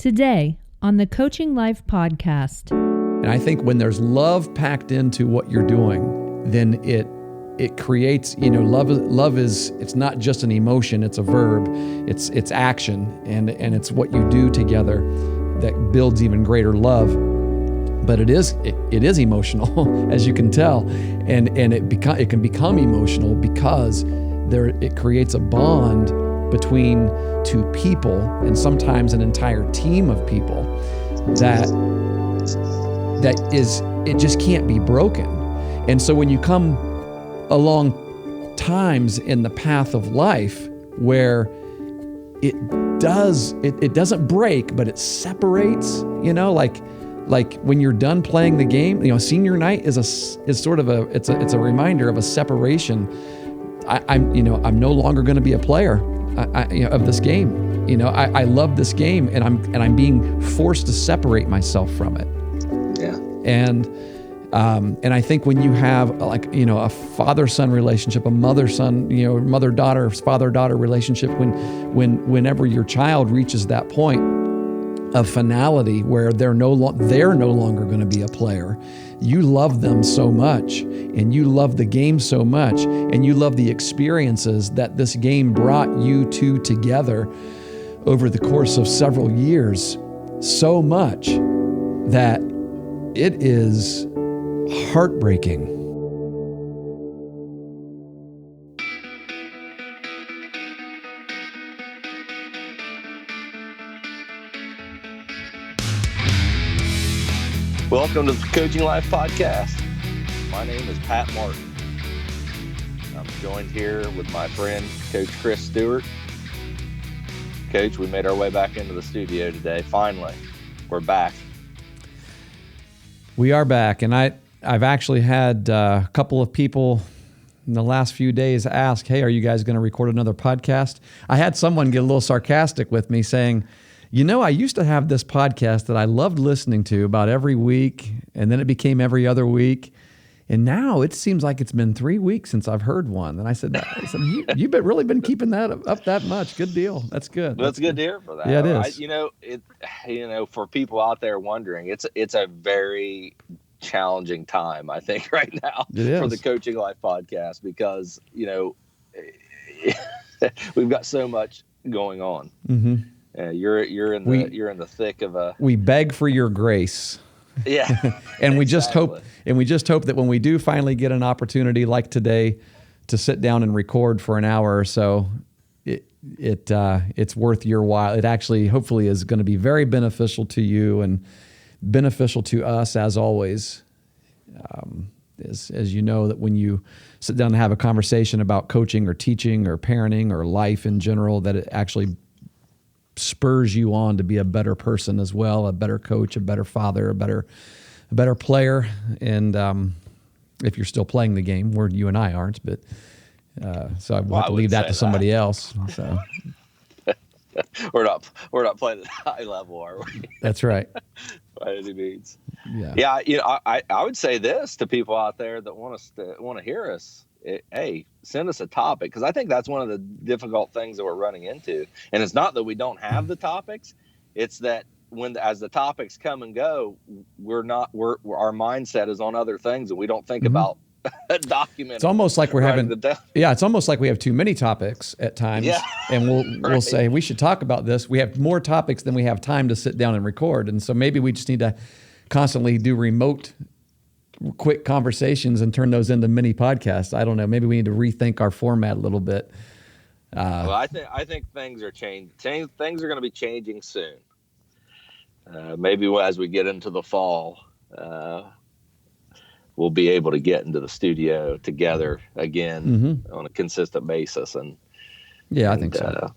Today on the Coaching Life podcast. And I think when there's love packed into what you're doing, then it creates, love is it's not just an emotion, it's a verb, it's action, and it's what you do together that builds even greater love. But it is emotional, as you can tell, and it can become emotional because it creates a bond between two people, and sometimes an entire team of people that it just can't be broken. And so when you come along times in the path of life where it doesn't break, but it separates, like when you're done playing the game, senior night is a reminder of a separation. I'm no longer going to be a player of this game. I love this game, and I'm being forced to separate myself from it. Yeah. And I think when you have a father-son relationship, a mother-son, mother-daughter, father-daughter relationship, whenever your child reaches that point of finality where they're no longer going to be a player, you love them so much, and you love the game so much, and you love the experiences that this game brought you two together over the course of several years so much that it is heartbreaking. Welcome to the Coaching Life podcast. My name is Pat Martin. I'm joined here with my friend, Coach Chris Stewart. Coach, we made our way back into the studio today. Finally, we're back. We are back, and I've actually had a couple of people in the last few days ask, hey, are you guys going to record another podcast? I had someone get a little sarcastic with me saying, I used to have this podcast that I loved listening to about every week, and then it became every other week. And now it seems like it's been 3 weeks since I've heard one. And I said you've really been keeping that up that much. Good deal. That's good. That's good to hear for that. Yeah, it is. For people out there wondering, it's a very challenging time, I think, right now for the Coaching Life podcast, because, we've got so much going on. Mm-hmm. You're in the thick of a. We beg for your grace. Yeah, and we exactly. just hope that when we do finally get an opportunity like today to sit down and record for an hour or so, it's worth your while. It actually hopefully is going to be very beneficial to you and beneficial to us as always. As you know, that when you sit down and have a conversation about coaching or teaching or parenting or life in general, that it actually spurs you on to be a better person as well, a better coach, a better father, a better player. And if you're still playing the game, where you and I aren't, but so I want to leave that to somebody else. So we're not playing at a high level, are we? That's right. By any means. Yeah. I would say this to people out there that want to hear us. Hey, send us a topic, because I think that's one of the difficult things that we're running into. And it's not that we don't have the topics; it's that as the topics come and go, our mindset is on other things, and we don't think about documenting. It's almost like it's almost like we have too many topics at times, and we'll say we should talk about this. We have more topics than we have time to sit down and record, and so maybe we just need to constantly do remote quick conversations and turn those into mini podcasts. I don't know. Maybe we need to rethink our format a little bit. Well, I think things are changing. Things are going to be changing soon. Maybe as we get into the fall, we'll be able to get into the studio together again on a consistent basis. And I think so.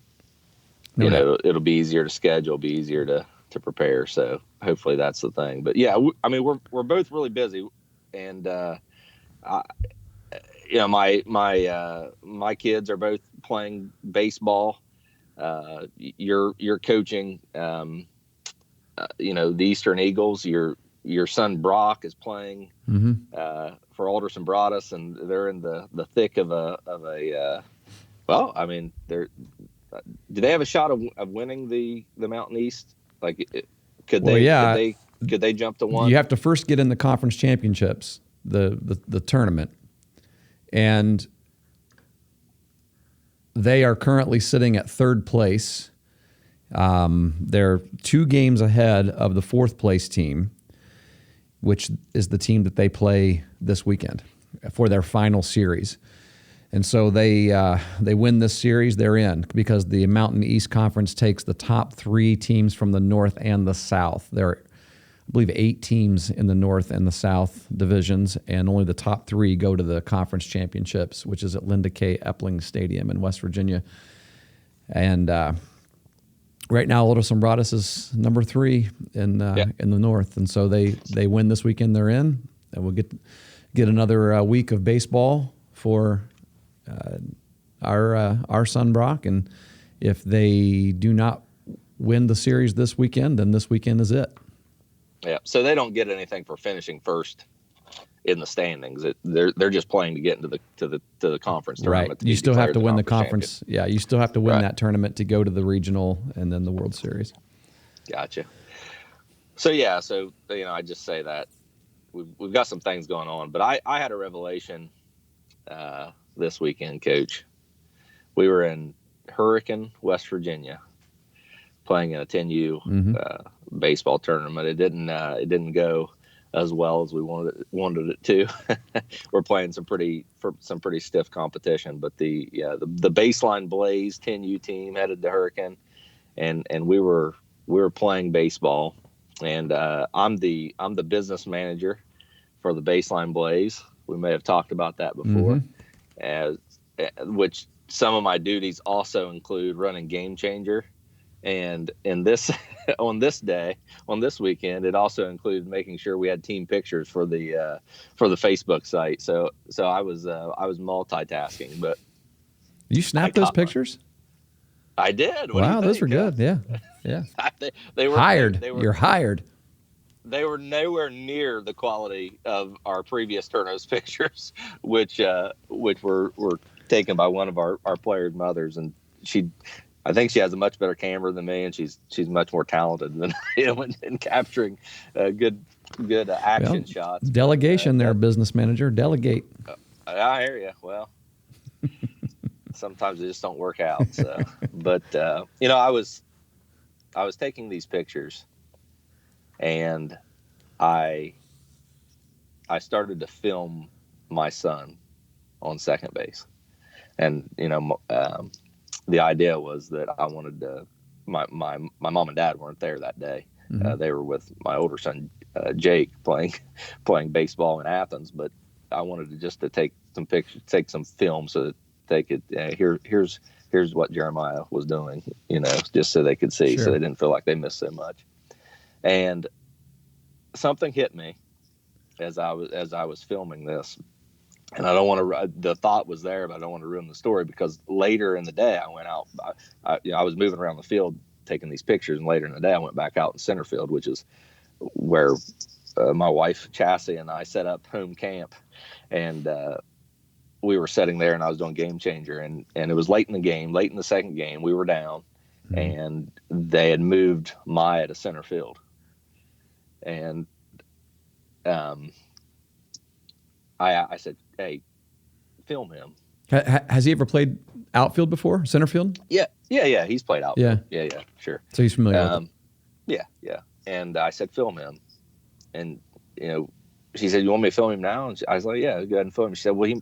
It'll be easier to schedule, be easier to prepare. So hopefully that's the thing. But yeah, we're both really busy. And my kids are both playing baseball. You're coaching, the Eastern Eagles. Your son Brock is playing for Alderson Broaddus, and they're in the thick of a. Do they have a shot of winning the Mountain East Like, Well, could they jump to one? You have to first get in the conference championships, the tournament, and they are currently sitting at third place. They're 2 games ahead of the 4th place team, which is the team that they play this weekend for their final series. And so they win this series, they're in, because the Mountain East Conference takes the top 3 teams from the North and the South. There are, I believe, 8 teams in the North and the South divisions, and only the top 3 go to the conference championships, which is at Linda K. Epling Stadium in West Virginia. And right now, Little Sombratas is number 3 in the North, and so they win this weekend. They're in, and we'll get another week of baseball for our son Brock. And if they do not win the series this weekend, then this weekend is it. Yeah. So they don't get anything for finishing first in the standings. They're just playing to get into the conference tournament. Right. You still have to win the conference. Yeah. You still have to win that tournament to go to the regional and then the World Series. Gotcha. So yeah. So I just say that we've got some things going on, but I had a revelation this weekend, Coach. We were in Hurricane, West Virginia, playing in a 10U baseball tournament. It didn't go as well as we wanted it to. We're playing some pretty stiff competition, but the Baseline Blaze 10U team headed to Hurricane, and we were playing baseball, and I'm the business manager for the Baseline Blaze. We may have talked about that before, which some of my duties also include running Game Changer. And in this, on this weekend, it also included making sure we had team pictures for the Facebook site. So I was multitasking, but you snapped those pictures? I did. Wow, those were good. Yeah. They were hired. You're hired. They were nowhere near the quality of our previous Turnos pictures, which were taken by one of our players' mothers, and I think she has a much better camera than me, and she's much more talented than I am in capturing good action shots. Delegation, there, business manager. Delegate. I hear you. Well, sometimes they just don't work out. So, but I was taking these pictures, and I started to film my son on second base, and the idea was that I wanted to. My mom and dad weren't there that day. They were with my older son Jake playing baseball in Athens. But I wanted to take some pictures, take some film, so that they could here's what Jeremiah was doing. Just so they could see, so they didn't feel like they missed so much. And something hit me as I was filming this. And I don't want to. The thought was there, but I don't want to ruin the story, because later in the day I went out. I was moving around the field taking these pictures, and later in the day I went back out in center field, which is where my wife Chassie and I set up home camp, and we were sitting there, and I was doing Game Changer, and it was late in the second game. We were down, and they had moved Maya to center field, and I said, "Hey, film him." Has he ever played outfield before, center field? Yeah. He's played outfield. Yeah, sure. So he's familiar with it. Yeah. And I said, film him. And, she said, "You want me to film him now?" And I was like, "Yeah, go ahead and film him." She said, "Well,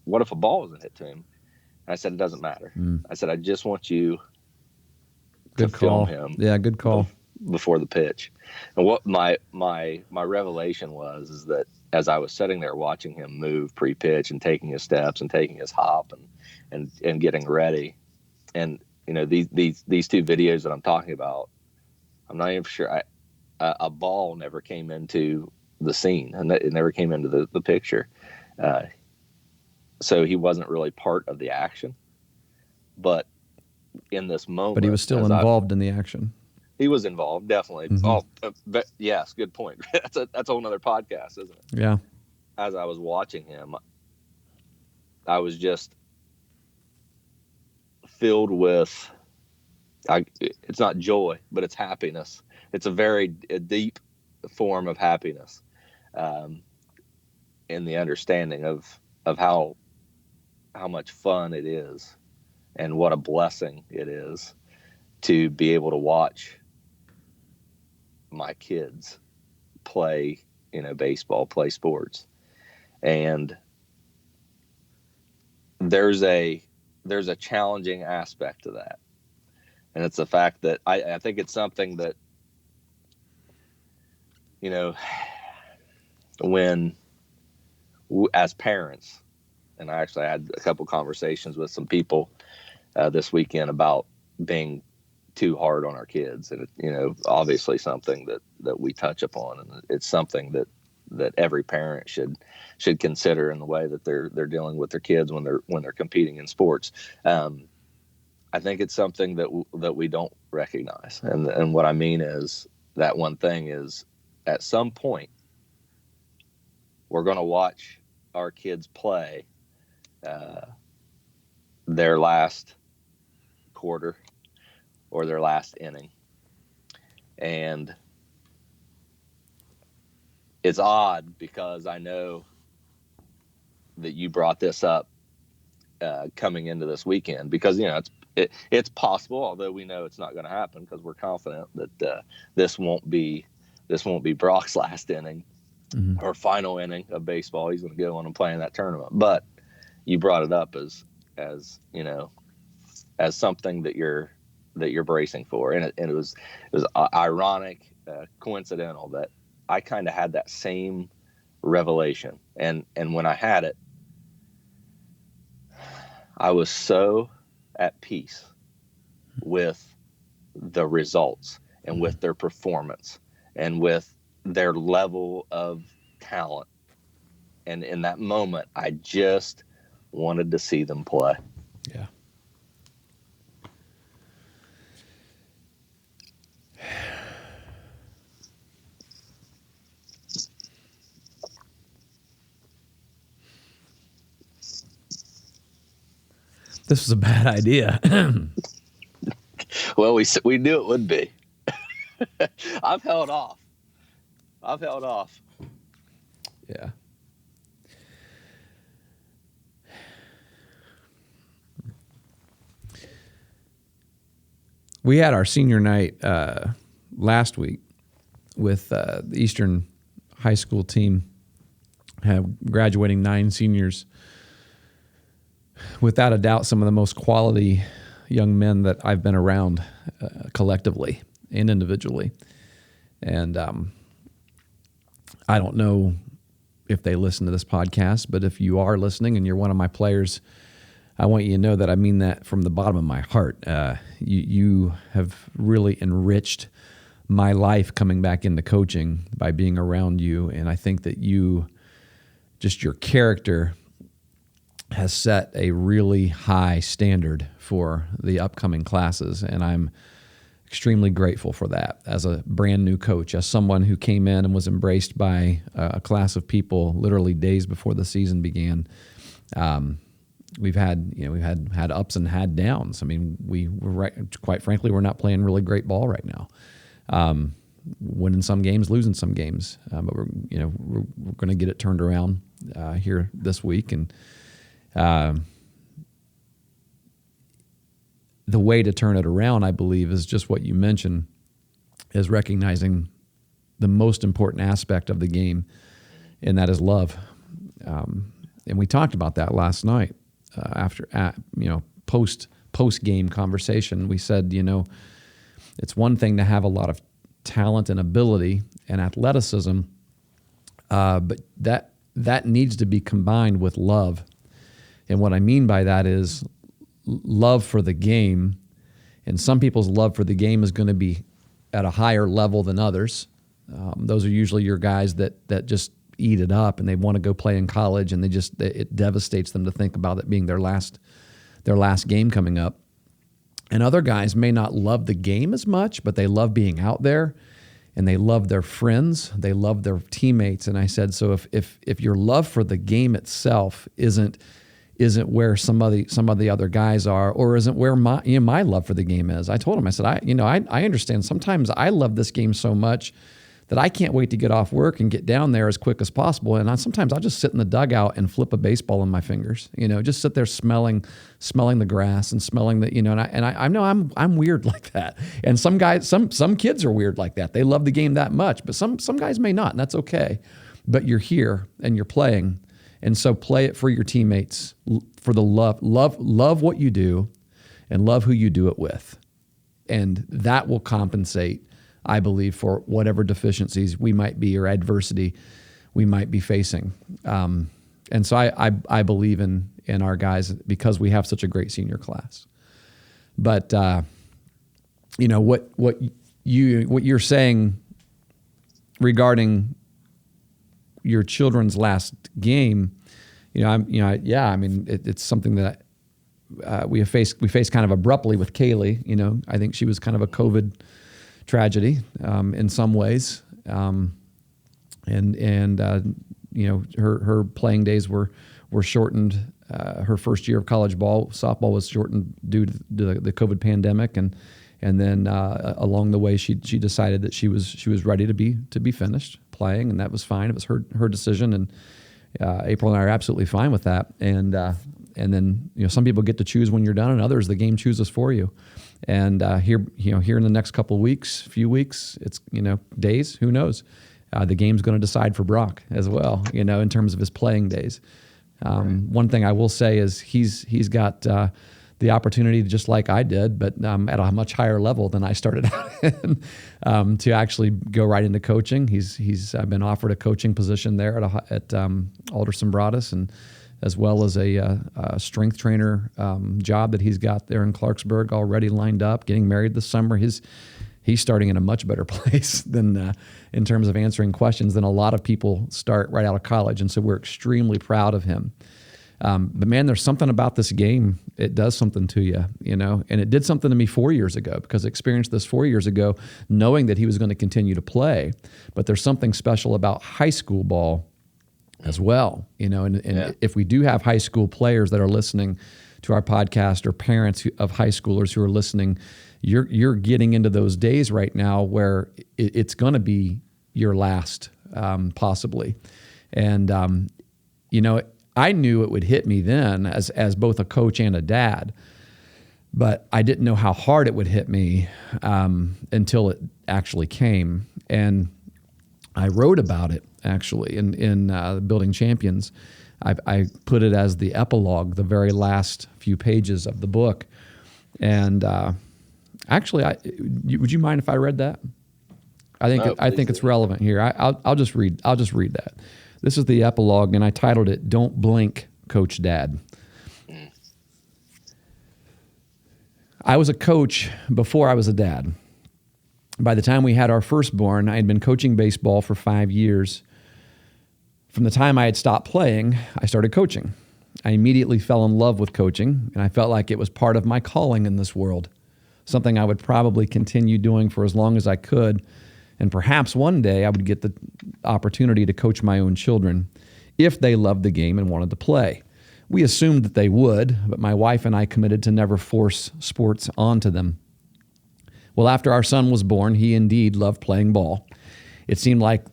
what if a ball wasn't hit to him?" And I said, "It doesn't matter." I said, "I just want you to film him." Yeah, good call. Before the pitch. And what my revelation is that as I was sitting there watching him move pre-pitch and taking his steps and taking his hop and getting ready, and these two videos that I'm talking about, I'm not even sure a ball never came into the scene, and it never came into the picture, so he wasn't really part of the action. But in this moment, but he was still involved in the action. He was involved, definitely. But yes, good point. That's a whole nother podcast, isn't it? Yeah. As I was watching him, I was just filled with it's not joy, but it's happiness. It's a deep form of happiness, in the understanding of how much fun it is and what a blessing it is to be able to watch my kids play, baseball, play sports. And there's a challenging aspect to that. And it's the fact that I think it's something that, when as parents, and I actually had a couple conversations with some people this weekend about being too hard on our kids. And, obviously something that we touch upon, and it's something that every parent should consider in the way that they're dealing with their kids when they're competing in sports. I think it's something that we don't recognize. And what I mean is that one thing is, at some point, we're going to watch our kids play their last quarter or their last inning. And it's odd because I know that you brought this up coming into this weekend, because it's possible, although we know it's not going to happen, because we're confident that this won't be Brock's last inning or final inning of baseball. He's going to go on and play in that tournament. But you brought it up as something that you're bracing for, and it was ironic, coincidental that I kind of had that same revelation, and when I had it, I was so at peace with the results and with their performance and with their level of talent. And in that moment, I just wanted to see them play. Yeah. This was a bad idea. Well, we knew it would be. I've held off. Yeah. We had our senior night last week with the Eastern High School team, graduating 9 seniors. Without a doubt, some of the most quality young men that I've been around collectively and individually. And I don't know if they listen to this podcast, but if you are listening and you're one of my players, I want you to know that I mean that from the bottom of my heart. You have really enriched my life coming back into coaching by being around you. And I think that your character has set a really high standard for the upcoming classes, and I'm extremely grateful for that as a brand new coach, as someone who came in and was embraced by a class of people literally days before the season began. We've had ups and had downs. I mean, quite frankly, we're not playing really great ball right now. Winning some games, losing some games, but we're going to get it turned around here this week. And the way to turn it around, I believe, is just what you mentioned, is recognizing the most important aspect of the game, and that is love. And we talked about that last night post game conversation. We said, it's one thing to have a lot of talent and ability and athleticism, but that needs to be combined with love. And what I mean by that is love for the game. And some people's love for the game is going to be at a higher level than others. Those are usually your guys that just eat it up and they want to go play in college, and it devastates them to think about it being their last game coming up. And other guys may not love the game as much, but they love being out there, and they love their friends, they love their teammates. And I said, so if your love for the game itself isn't isn't where some of the other guys are, or isn't where my love for the game is. I told him, I said, I understand. Sometimes I love this game so much that I can't wait to get off work and get down there as quick as possible. And sometimes I'll just sit in the dugout and flip a baseball in my fingers, just sit there smelling the grass and smelling the, and I know I'm weird like that. And some guys, some kids are weird like that. They love the game that much, but some guys may not, and that's okay. But you're here and you're playing. And so play it for your teammates, for the love what you do and love who you do it with. And that will compensate, I believe, for whatever deficiencies we might be or adversity we might be facing. And so I believe in our guys because we have such a great senior class. But what you're saying regarding your children's last game, it's something that we faced kind of abruptly with Kaylee. I think she was kind of a COVID tragedy in some ways, and her playing days were shortened. Her first year of college softball was shortened due to the COVID pandemic, and then along the way she decided that she was ready to be finished playing, and that was fine. It was her decision, and April and I are absolutely fine with that. And then some people get to choose when you're done, and others the game chooses for you. And here in the next few weeks, it's days. Who knows? The game's going to decide for Brock as well. In terms of his playing days. Right. One thing I will say is he's got the opportunity to, just like I did, but at a much higher level than I started out in, to actually go right into coaching. He's been offered a coaching position there at Alderson Broaddus, and as well as a strength trainer job that he's got there in Clarksburg already lined up, getting married this summer. He's starting in a much better place than in terms of answering questions than a lot of people start right out of college. And so we're extremely proud of him. But man, there's something about this game. It does something to you, and it did something to me 4 years ago, because I experienced this 4 years ago, knowing that he was going to continue to play. But there's something special about high school ball as well, and if we do have high school players that are listening to our podcast, or parents of high schoolers who are listening, you're getting into those days right now where it's going to be your last, possibly. And, I knew it would hit me then as both a coach and a dad, but I didn't know how hard it would hit me until it actually came. And I wrote about it actually in Building Champions. I put it as the epilogue, the very last few pages of the book. And actually, would you mind if I read that? I think it's relevant here. I'll just read that. This is the epilogue, and I titled it, "Don't Blink, Coach Dad." I was a coach before I was a dad. By the time we had our firstborn, I had been coaching baseball for 5 years. From the time I had stopped playing, I started coaching. I immediately fell in love with coaching, and I felt like it was part of my calling in this world, something I would probably continue doing for as long as I could. And perhaps one day I would get the opportunity to coach my own children if they loved the game and wanted to play. We assumed that they would, but my wife and I committed to never force sports onto them. Well, after our son was born, he indeed loved playing ball. It seemed like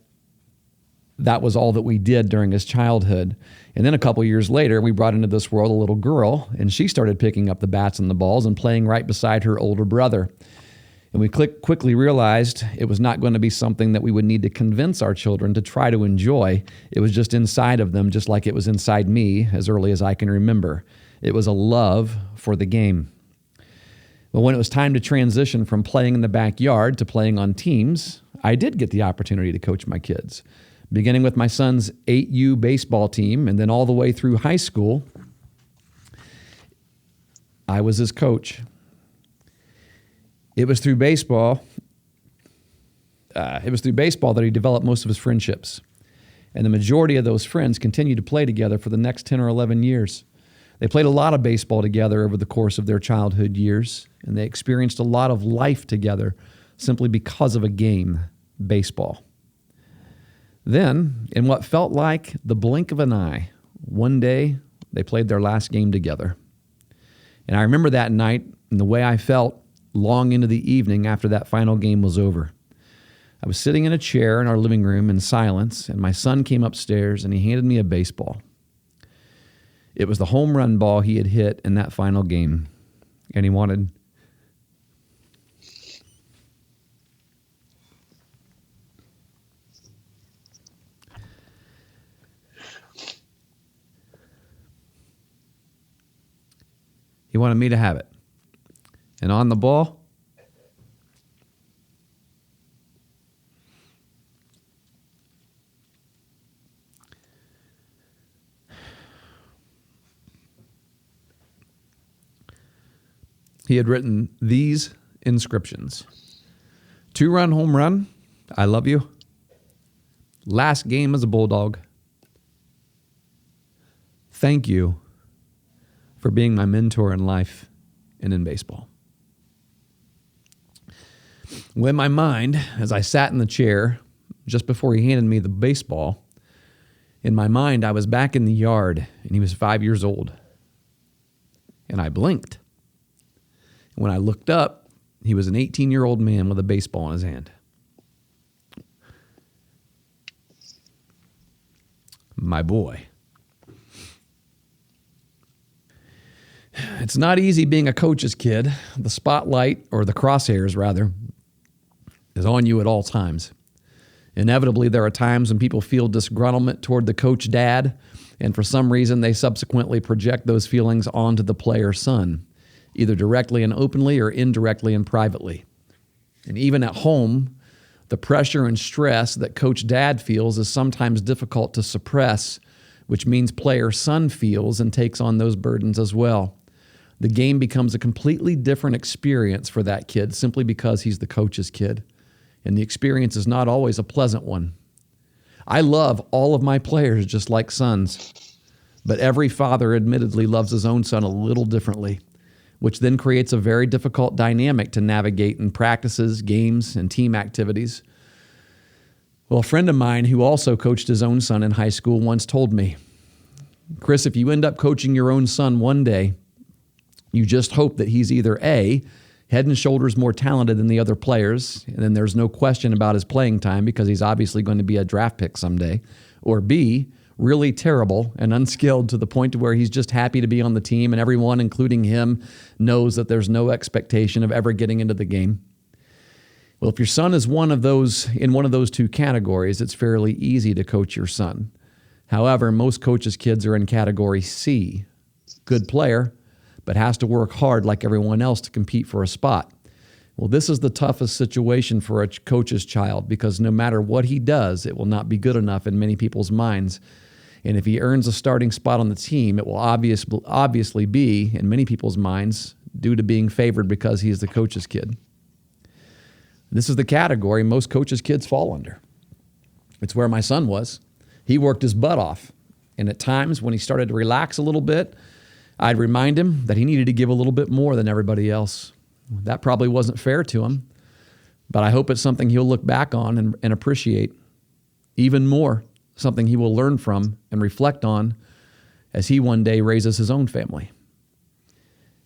that was all that we did during his childhood. And then a couple years later, we brought into this world a little girl, and she started picking up the bats and the balls and playing right beside her older brother. And we quickly realized it was not going to be something that we would need to convince our children to try to enjoy. It was just inside of them, just like it was inside me as early as I can remember. It was a love for the game. But when it was time to transition from playing in the backyard to playing on teams, I did get the opportunity to coach my kids, beginning with my son's 8U baseball team, and then all the way through high school. I was his coach. It was through baseball that he developed most of his friendships. And the majority of those friends continued to play together for the next 10 or 11 years. They played a lot of baseball together over the course of their childhood years, and they experienced a lot of life together simply because of a game, baseball. Then, in what felt like the blink of an eye, one day They played their last game together. And I remember that night and the way I felt long into the evening after that final game was over. I was sitting in a chair in our living room in silence, and my son came upstairs and he handed me a baseball. It was the home run ball he had hit in that final game, and he wanted me to have it. And on the ball, he had written these inscriptions: 2-run home run, I love you. Last game as a Bulldog. Thank you for being my mentor in life and in baseball. Well, in my mind, as I sat in the chair just before he handed me the baseball, in my mind, I was back in the yard and he was 5 years old. And I blinked. When I looked up, he was an 18-year-old man with a baseball in his hand. My boy. It's not easy being a coach's kid. The spotlight, or the crosshairs rather, is on you at all times. Inevitably, there are times when people feel disgruntlement toward the coach dad, and for some reason, they subsequently project those feelings onto the player son, either directly and openly or indirectly and privately. And even at home, the pressure and stress that coach dad feels is sometimes difficult to suppress, which means player son feels and takes on those burdens as well. The game becomes a completely different experience for that kid simply because he's the coach's kid. And the experience is not always a pleasant one. I love all of my players just like sons, but every father admittedly loves his own son a little differently, which then creates a very difficult dynamic to navigate in practices, games, and team activities. Well, a friend of mine who also coached his own son in high school once told me, Chris, if you end up coaching your own son one day, you just hope that he's either A, head and shoulders more talented than the other players, and then there's no question about his playing time because he's obviously going to be a draft pick someday, or B, really terrible and unskilled to the point to where he's just happy to be on the team and everyone, including him, knows that there's no expectation of ever getting into the game. Well, if your son is in one of those two categories, it's fairly easy to coach your son. However, most coaches' kids are in category C, good player, but has to work hard like everyone else to compete for a spot. Well, this is the toughest situation for a coach's child because no matter what he does, it will not be good enough in many people's minds. And if he earns a starting spot on the team, it will obviously be, in many people's minds, due to being favored because he is the coach's kid. This is the category most coaches' kids fall under. It's where my son was. He worked his butt off. And at times when he started to relax a little bit, I'd remind him that he needed to give a little bit more than everybody else. That probably wasn't fair to him, but I hope it's something he'll look back on and appreciate. Even more, something he will learn from and reflect on as he one day raises his own family.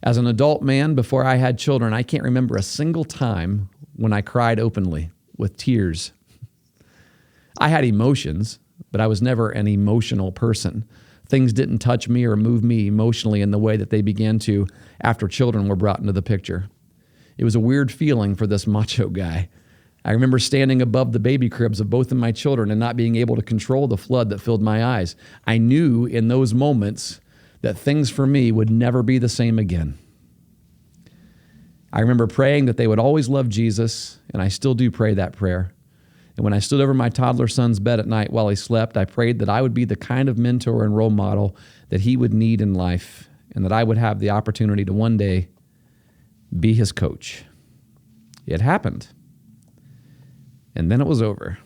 As an adult man, before I had children, I can't remember a single time when I cried openly with tears. I had emotions, but I was never an emotional person. Things didn't touch me or move me emotionally in the way that they began to after children were brought into the picture. It was a weird feeling for this macho guy. I remember standing above the baby cribs of both of my children and not being able to control the flood that filled my eyes. I knew in those moments that things for me would never be the same again. I remember praying that they would always love Jesus, and I still do pray that prayer. And when I stood over my toddler son's bed at night while he slept, I prayed that I would be the kind of mentor and role model that he would need in life, and that I would have the opportunity to one day be his coach. It happened. And then it was over.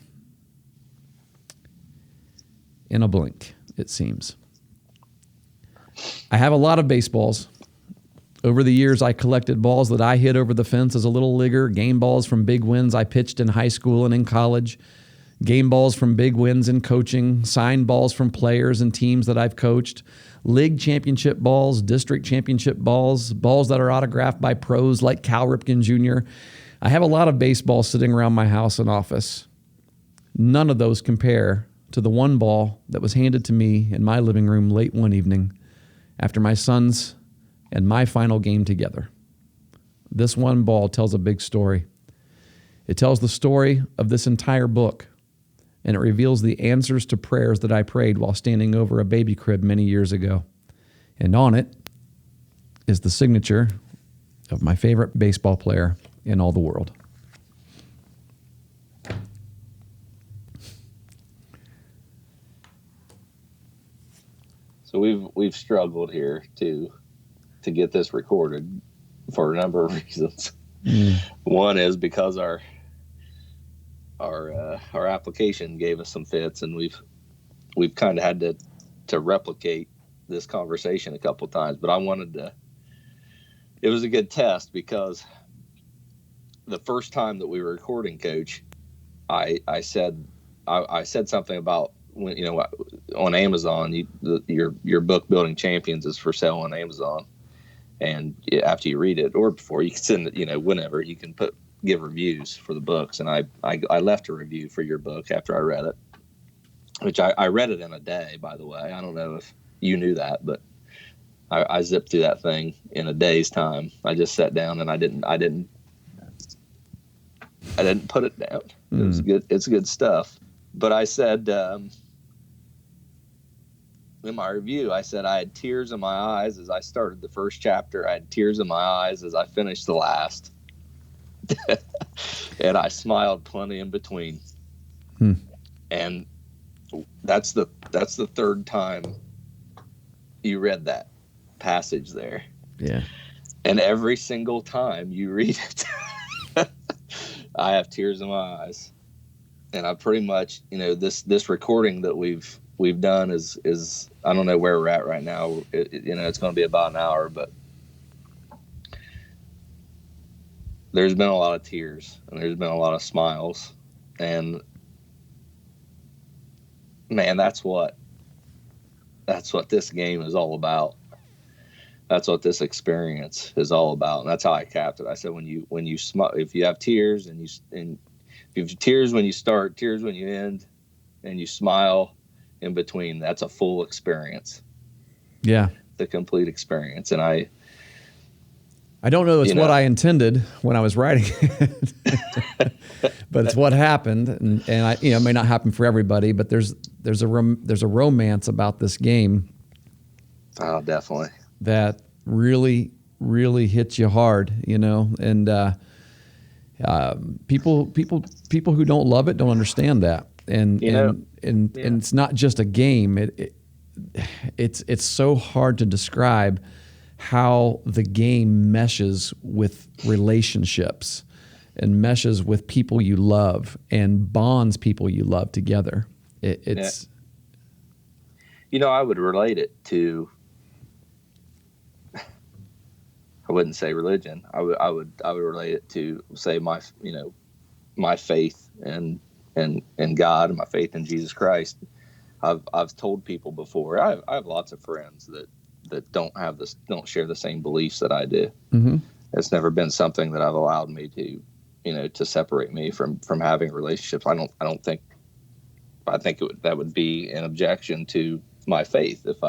In a blink, it seems. I have a lot of baseballs. Over the years, I collected balls that I hit over the fence as a little leaguer, game balls from big wins I pitched in high school and in college, game balls from big wins in coaching, signed balls from players and teams that I've coached, league championship balls, district championship balls, balls that are autographed by pros like Cal Ripken Jr. I have a lot of baseball sitting around my house and office. None of those compare to the one ball that was handed to me in my living room late one evening after my son's and my final game together. This one ball tells a big story. It tells the story of this entire book, and it reveals the answers to prayers that I prayed while standing over a baby crib many years ago. And on it is the signature of my favorite baseball player in all the world. So we've struggled here to get this recorded for a number of reasons. One is because our application gave us some fits, and we've kind of had to replicate this conversation a couple times. But I wanted to. It was a good test because the first time that we were recording, Coach, I said something about when on Amazon, your book Building Champions is for sale on Amazon, and after you read it or before, you can send it, whenever you can give reviews for the books. And I left a review for your book after I read it, which I read it in a day, by the way. I don't know if you knew that, but I zipped through that thing in a day's time. I just sat down and I didn't put it down. It was good. It's good stuff. But I said, in my review, I said I had tears in my eyes as I started the first chapter. I had tears in my eyes as I finished the last. And I smiled plenty in between. And that's the third time you read that passage there. Yeah. And every single time you read it, I have tears in my eyes. And I pretty much, this recording that we've done is I don't know where we're at right now. It's going to be about an hour, but there's been a lot of tears and there's been a lot of smiles, and man, that's what this game is all about. That's what this experience is all about, and that's how I capped it. I said, when you smile, if you have tears and if you have tears when you start, tears when you end, and you smile in between, that's a full experience. Yeah, the complete experience. And I don't know it's what I intended when I was writing it, but it's what happened, and it may not happen for everybody, but there's a romance about this game. Oh, definitely. That really, really hits you hard, and people who don't love it don't understand that, and it's not just a game. It's so hard to describe how the game meshes with relationships and meshes with people you love and bonds people you love together. It's I would relate it to, I wouldn't say religion. I would relate it to, say, my faith and God, and my faith in Jesus Christ. I've told people before. I have lots of friends that don't share the same beliefs that I do. Mm-hmm. It's never been something that I've allowed me to separate me from having relationships. I think that would be an objection to my faith if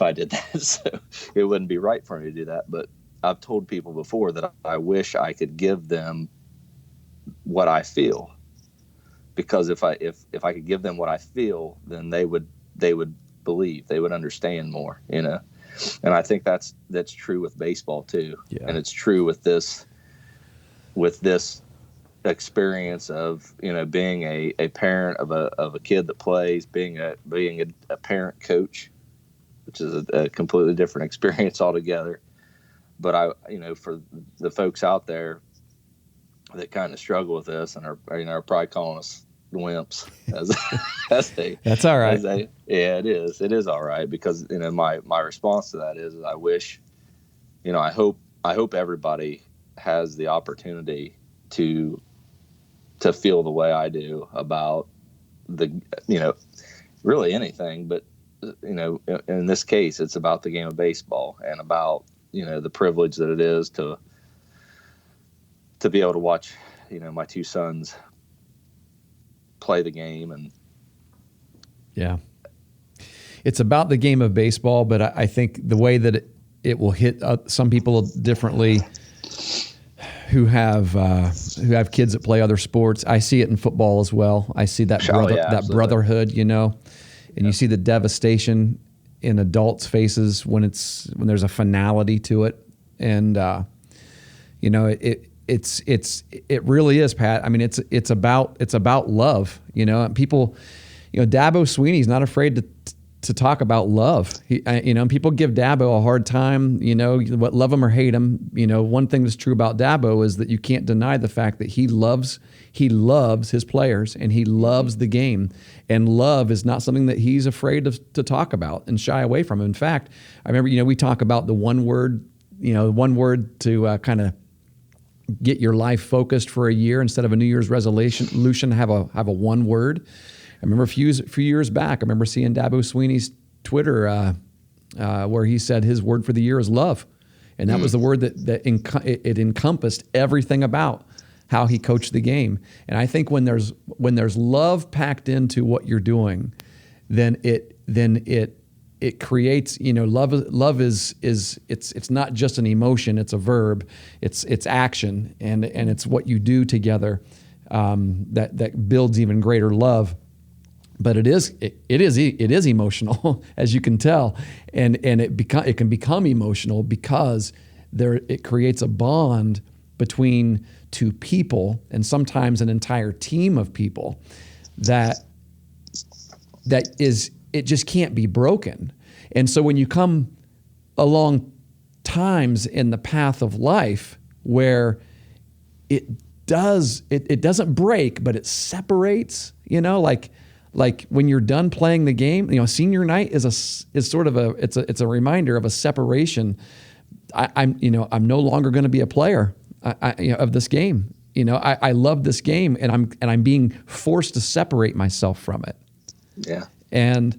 I did that. So it wouldn't be right for me to do that. But I've told people before that I wish I could give them what I feel, because if I could give them what I feel, then they would believe, they would understand more, and I think that's true with baseball too. Yeah. And it's true with this experience of being a parent of a kid that plays, being a parent coach, which is a completely different experience altogether. But for the folks out there that kind of struggle with this and are probably calling us wimps, that's all right. Yeah, it is all right, because my response to that is I wish, I hope everybody has the opportunity to feel the way I do about really anything, but in this case, it's about the game of baseball and about, the privilege that it is to be able to watch, my two sons play the game. And yeah, it's about the game of baseball, but I think the way that it will hit some people differently who have kids that play other sports. I see it in football as well. I see that brotherhood, and you see the devastation in adults' faces when there's a finality to it, and it really is, Pat. I mean, it's about love, and people, Dabo Swinney's not afraid to talk about love. People give Dabo a hard time, what, love him or hate him. One thing that's true about Dabo is that you can't deny the fact that he loves his players and he loves the game, and love is not something that he's afraid to talk about and shy away from. In fact, I remember, we talk about the one word to kind of get your life focused for a year instead of a New Year's resolution, have a one word. I remember a few years back, I remember seeing Dabo Swinney's Twitter where he said his word for the year is love. And that was the word that encompassed everything about how he coached the game. And I think when there's love packed into what you're doing, then it creates, love is it's not just an emotion, it's a verb, it's action, and it's what you do together that builds even greater love. But it is emotional, as you can tell, and it can become emotional because it creates a bond between two people, and sometimes an entire team of people that it just can't be broken. And so when you come along times in the path of life where it doesn't break, but it separates, like when you're done playing the game, senior night is sort of a reminder of a separation. I'm no longer going to be a player of this game. I love this game, and I'm being forced to separate myself from it. Yeah. And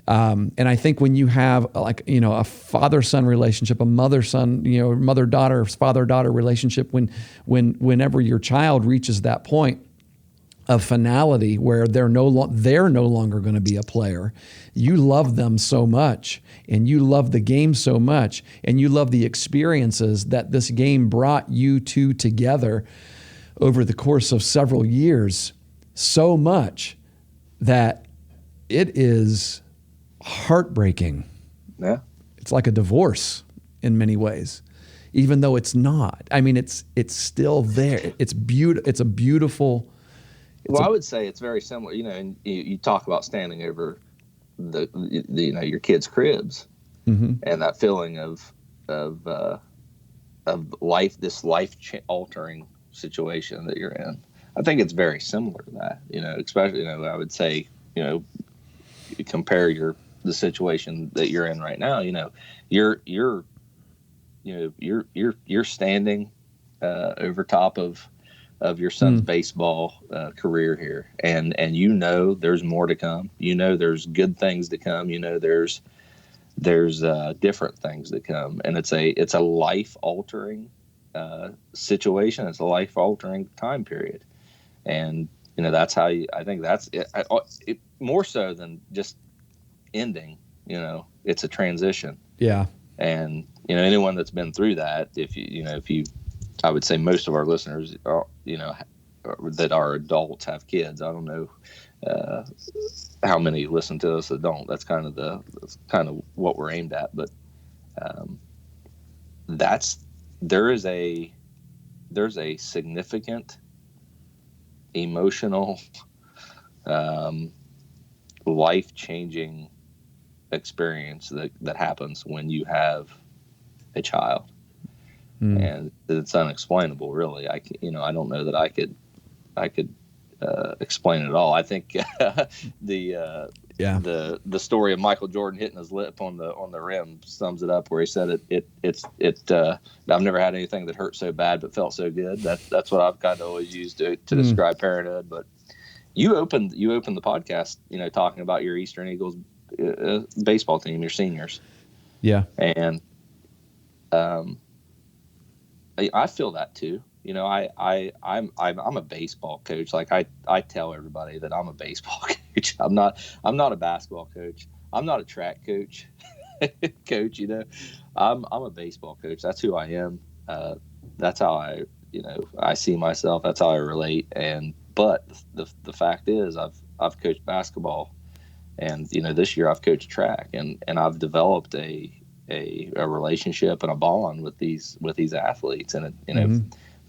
I think when you have a father-son relationship, a mother-son, mother-daughter, father-daughter relationship, whenever your child reaches that point of finality where they're no longer going to be a player, you love them so much, and you love the game so much, and you love the experiences that this game brought you two together over the course of several years so much that it is heartbreaking. Yeah. It's like a divorce in many ways, even though it's not. I mean, it's still there. It's beautiful. It's a beautiful. I would say it's very similar. And you talk about standing over the your kids' cribs, mm-hmm. and that feeling of life, this life-altering situation that you're in. I think it's very similar to that. Especially I would say you compare the situation that you're in right now. You're standing over top of your son's baseball career here, and there's more to come. There's good things to come. There's different things to come, and it's a life altering situation. It's a life altering time period, and that's how I think that's it more so than just ending. It's a transition. Yeah, and anyone that's been through that, if you I would say most of our listeners are, that are adults, have kids. I don't know how many listen to us that don't. That's kind of what we're aimed at. But there's a significant emotional, life-changing experience that happens when you have a child. And it's unexplainable, really. I don't know that I could explain it all. I think the story of Michael Jordan hitting his lip on the rim sums it up, where he said I've never had anything that hurt so bad but felt so good. That's what I've kind of always used to describe parenthood. But you opened the podcast, talking about your Eastern Eagles baseball team, your seniors. Yeah. And I feel that too. You know, I'm a baseball coach. Like I tell everybody that I'm a baseball coach. I'm not a basketball coach. I'm not a track coach. Coach, you know, I'm a baseball coach. That's who I am. That's how I see myself. That's how I relate. But the fact is, I've coached basketball, and you know, this year I've coached track, and I've developed a relationship and a bond with these athletes. And you know,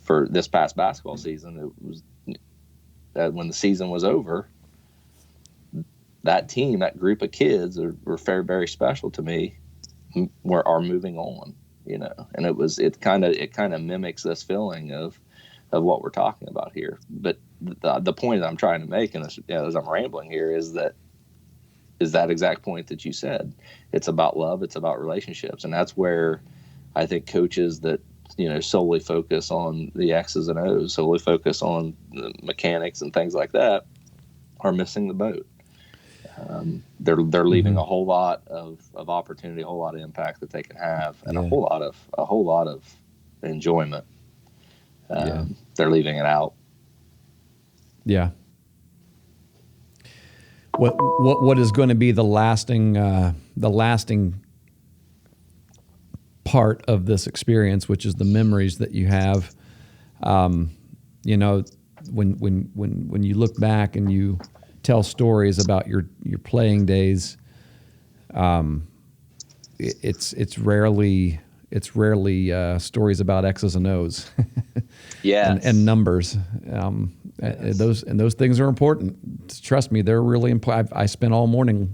for this past basketball season, it was when the season was over, that team, that group of kids were very, very special to me. Are moving on, you know, and it kind of mimics this feeling of what we're talking about here. But the point that I'm trying to make, and as I'm rambling here, is that exact point that you said. It's about love. It's about relationships. And that's where I think coaches that, you know, solely focus on the X's and O's, solely focus on the mechanics and things like that, are missing the boat. They're leaving a whole lot of opportunity, a whole lot of impact that they can have, and a whole lot of enjoyment. They're leaving it out. Yeah. What is going to be the lasting part of this experience, which is the memories that you have. You know, when you look back and you tell stories about your playing days, it's rarely stories about X's and O's. Yes. and numbers. Those things are important. Trust me, they're really important. I spent all morning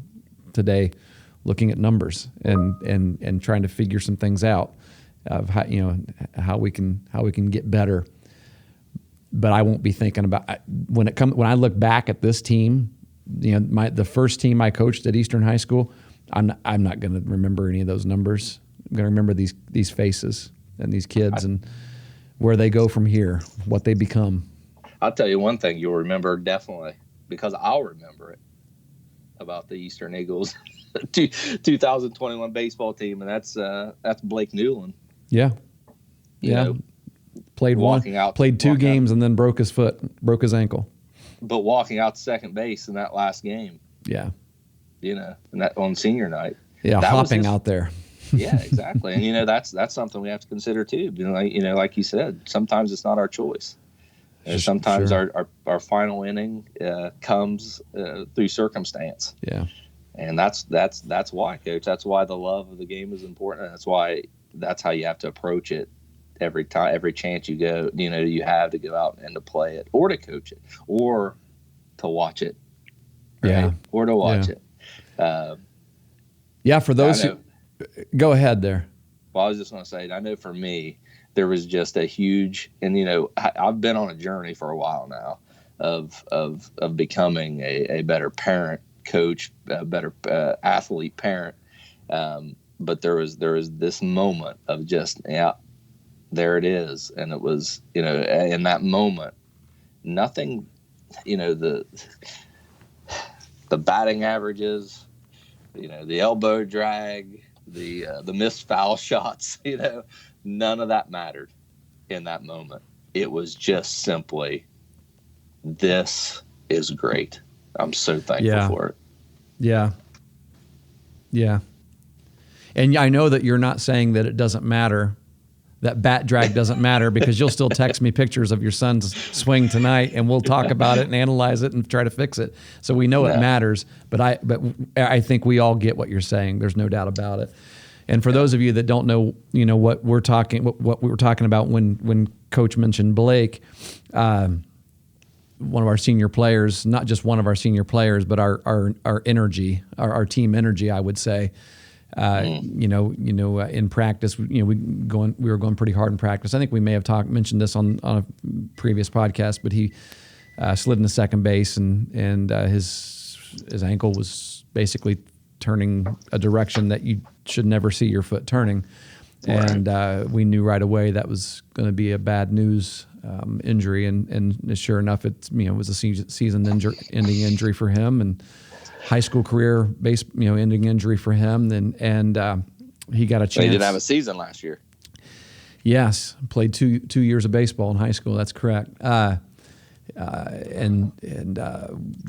today looking at numbers and trying to figure some things out of how we can get better. But I won't be thinking about when I look back at this team. You know, the first team I coached at Eastern High School. I'm not going to remember any of those numbers. I'm going to remember these faces and these kids and where they go from here, what they become. I'll tell you one thing you'll remember definitely, because I'll remember it, about the Eastern Eagles 2021 baseball team, and that's Blake Newland. Yeah. You know, played two games and then broke his ankle. But walking out to second base in that last game. Yeah. You know, and that on senior night. Yeah, hopping out there. Yeah, exactly. And you know, that's something we have to consider too. Like you said, sometimes it's not our choice. Sometimes our final inning comes through circumstance. Yeah. And that's why, Coach. That's why the love of the game is important. That's how you have to approach it every time, every chance you go. You know, you have to go out and to play it, or to coach it, or to watch it. Right? Yeah. Or to watch it. For those who go ahead there. Well, I was just going to say, I know for me, there was just a huge, and you know, I've been on a journey for a while now of becoming a better parent, coach, a better athlete, parent. But there was this moment of just, there it is. And it was, you know, in that moment, nothing, you know, the batting averages, you know, the elbow drag, the missed foul shots, you know, none of that mattered in that moment. It was just simply, this is great. I'm so thankful for it. Yeah. Yeah. And I know that you're not saying that it doesn't matter, that bat drag doesn't matter, because you'll still text me pictures of your son's swing tonight, and we'll talk about it and analyze it and try to fix it. So we know it matters, but I think we all get what you're saying. There's no doubt about it. And for those of you that don't know, you know what we were talking about when Coach mentioned Blake, one of our senior players, not just one of our senior players, but our energy, our team energy, I would say. In practice, we were going pretty hard in practice. I think we may have mentioned this on a previous podcast, but he slid into second base and his ankle was basically turning a direction that you should never see your foot turning. Right. And we knew right away that was going to be a bad news injury. And sure enough, it was a season-ending injury for him. And high school career ending injury for him. And he got a chance. He didn't have a season last year. Yes, played two years of baseball in high school. That's correct. And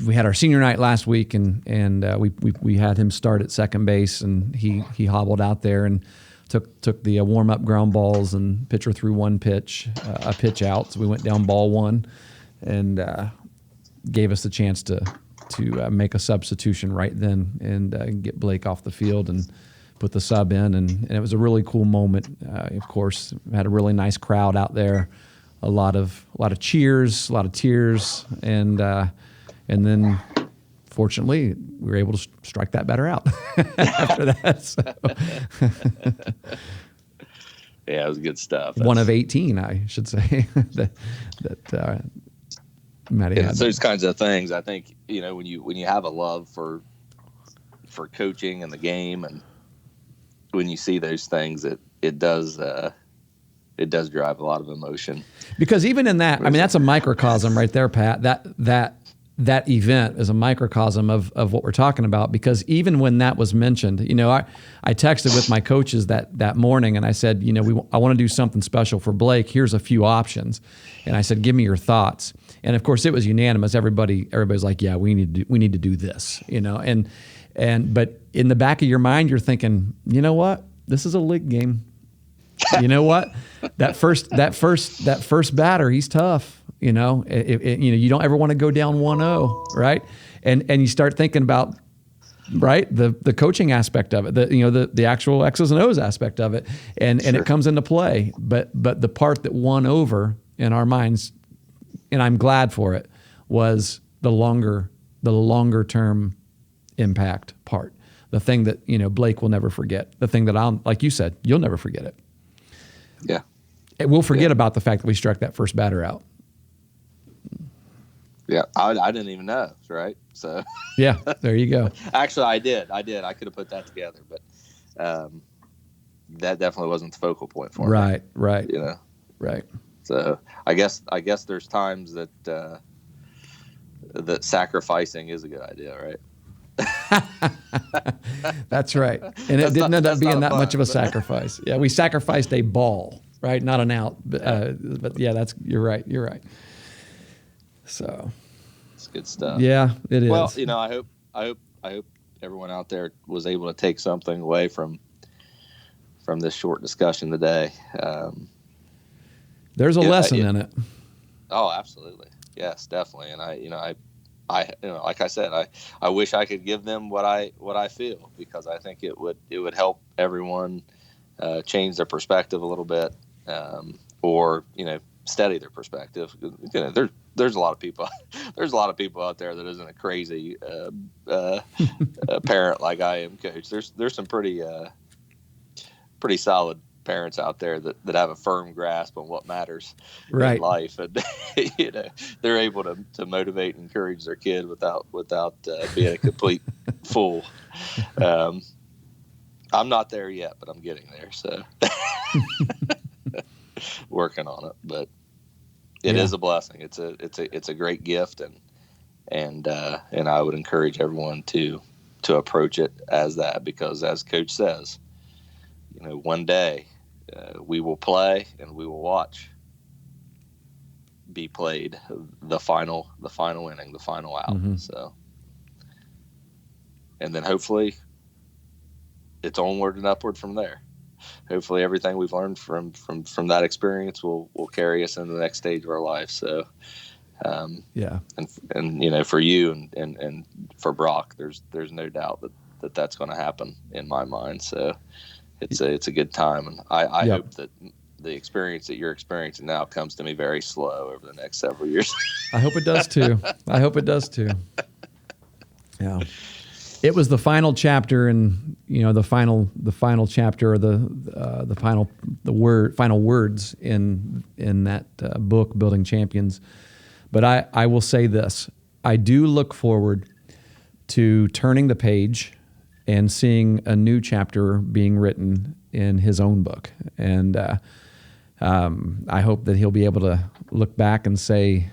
we had our senior night last week, and we had him start at second base, and he hobbled out there and took the warm up ground balls, and pitcher threw one pitch, a pitch out. So we went down ball one, and gave us the chance to make a substitution right then and get Blake off the field and put the sub in, and it was a really cool moment. Of course, we had a really nice crowd out there, a lot of cheers, a lot of tears, and then fortunately we were able to strike that batter out after that. So. Yeah, it was good stuff. One of 18, I should say, that Matty had. It's those kinds of things. I think when you have a love for coaching and the game, and when you see those things, it does drive a lot of emotion. Because even in that, that's a microcosm right there, Pat. That event is a microcosm of what we're talking about. Because even when that was mentioned, I texted with my coaches that morning, and I said, I want to do something special for Blake. Here's a few options, and I said, give me your thoughts. And of course, it was unanimous. Everybody's like, yeah, we need to do this, but in the back of your mind, you're thinking, you know what? This is a league game. You know what? That first batter, he's tough. You don't ever want to go down 1-0, right? And you start thinking about, right, the coaching aspect of it, the actual X's and O's aspect of it, and it comes into play. But the part that won over in our minds, and I'm glad for it, was the longer term impact part. The thing that Blake will never forget. The thing that like you said, you'll never forget it. Yeah. We'll forget about the fact that we struck that first batter out. Yeah, I didn't even know, right? So yeah, there you go. Actually, I did. I could have put that together, but that definitely wasn't the focal point for me. Right. Right. So I guess there's times that sacrificing is a good idea, right? That's right. And it didn't end up being that much of a sacrifice. Yeah, we sacrificed a ball, right? Not an out. But yeah, you're right. So it's good stuff. Yeah, it is. Well, I hope everyone out there was able to take something away from this short discussion today. There's a lesson in it. Oh, absolutely. Yes, definitely. And I like I said, I wish I could give them what I feel, because I think it would help everyone change their perspective a little bit, or steady their perspective. There's a lot of people out there that isn't a crazy parent like I am, Coach. There's some pretty solid parents out there that have a firm grasp on what matters in life, and they're able to motivate and encourage their kid without being a complete fool. I'm not there yet, but I'm getting there, so working on it. But it is a blessing. It's a great gift, and I would encourage everyone to approach it as that, because as Coach says, one day we will play and we will watch be played the final inning, the final out. Mm-hmm. So, and then hopefully it's onward and upward from there. Hopefully everything we've learned from that experience will carry us into the next stage of our life. So, and for you and for Brock, there's no doubt that's going to happen in my mind. So it's a good time, and I hope that the experience that you're experiencing now comes to me very slow over the next several years. I hope it does too. Yeah. It was the final chapter, and the final chapter, or the final words in that book, Building Champions. But I will say this: I do look forward to turning the page and seeing a new chapter being written in his own book, and I hope that he'll be able to look back and say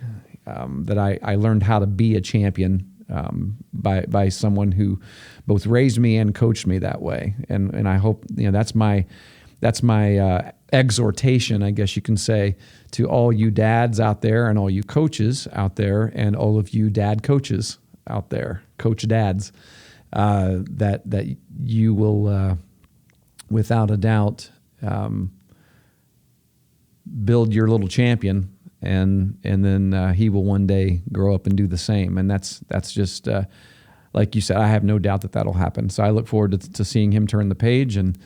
that I learned how to be a champion by someone who both raised me and coached me that way. And I hope, that's my exhortation, I guess you can say, to all you dads out there and all you coaches out there and all of you dad coaches out there, coach dads, that you will, without a doubt, build your little champion, and then he will one day grow up and do the same. And that's just like you said. I have no doubt that that'll happen. So I look forward to seeing him turn the page, and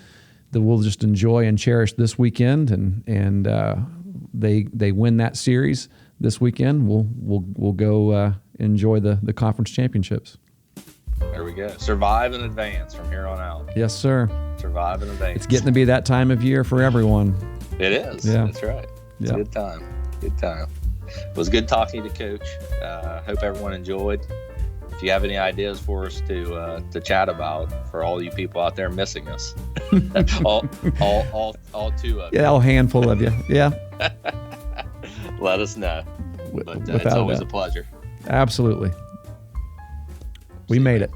that we'll just enjoy and cherish this weekend. And they win that series this weekend. We'll go enjoy the conference championships. There we go. Survive and advance from here on out. Yes, sir. Survive and advance. It's getting to be that time of year for everyone. It is. Yeah. That's right. It's a good time. Good time. It was good talking to Coach. Hope everyone enjoyed. If you have any ideas for us to chat about, for all you people out there missing us, all two of you. Yeah, a handful of you. Yeah. Let us know. But it's always a pleasure. Absolutely. We made it.